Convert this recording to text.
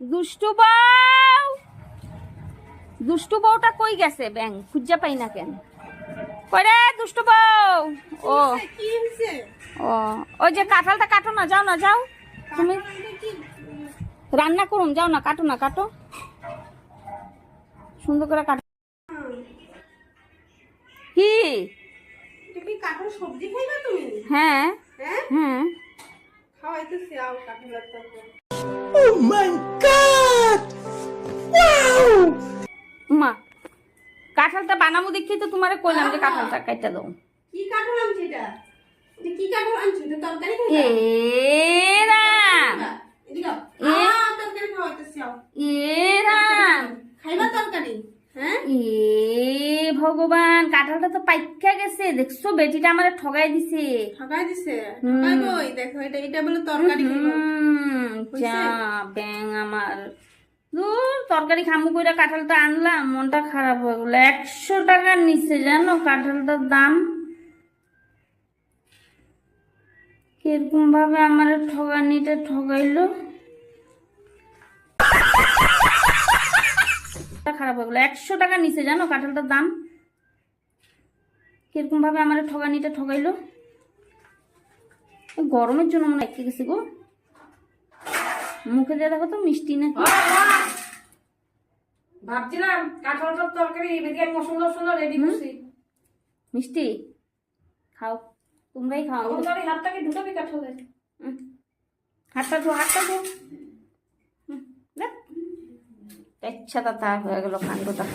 দুষ্টু বউ, দুষ্টু বউটা কই গেছে? ব্যাং খুঁজা পাই না কেন? কইরে দুষ্টু বউ? ও ও, ওই যে কাঁঠালটা কাটো না, যাও না, যাও তুমি রান্না করুন, যাও না, কাটো না, কাটো সুন্দর করে কাটো। কি তুমি কাঁঠাল সবজি খাইবা তুমি? হ্যাঁ হ্যাঁ হ্যাঁ, খাওয়াইতেছি, আও কাঁঠালের তরকারি। মা কাঁঠালটা বানাবো দেখি তো তোমারে কইলাম যে কাঁঠালটা কাইটা দাও। কি কাঁঠাল আনছি এটা? এটা কি কাঁঠাল আনছি? এটা তরকারি খাইবা? এ রাম, এদিকে আও। তরকারি খাওয়াইতেছি, আও। এ রাম, খাইবা তরকারি? হ্যাঁ এ ভগবান, কাঁঠালটা তো পাইকা গেছে, দেখছো বেটিটা আমারে ঠগাই দিছে। ঠকাই দিছে? ঠকাইবই, দেখো এটা বলে তরকারি খাইবা। যা ব্যাং আমার, দূর তরকারি খামু কইরা কাঁঠালটা আনলাম, মনটা খারাপ হয়ে গেল। 100 টাকার নিচে জানো কাঁঠালটার দাম। কিরকম ভাবে আমার ঠগানিটা ঠগাইলো, খারাপ হয়ে গেল। 100 টাকার নিচে জানো কাঁঠালটার দাম। কিরকম ভাবে আমার ঠগানিটা ঠগাইলো। গরমের জন্য মনে হয় গেছে গো। মুখে দিয়ে দেখো তো মিষ্টি না। ভাবছিলাম কাঁঠালটার তরকারি এদিকে আমি মশলা মশলা রেডি করছি। মিষ্টি খাও, তোমরাই খাও। আমি হাতটাকে ঢুকাবি কাঁঠালে। হাতটা ধো, হাতটা ধো। ইচ্ছা তা হয়ে গেল কাণ্ডটা।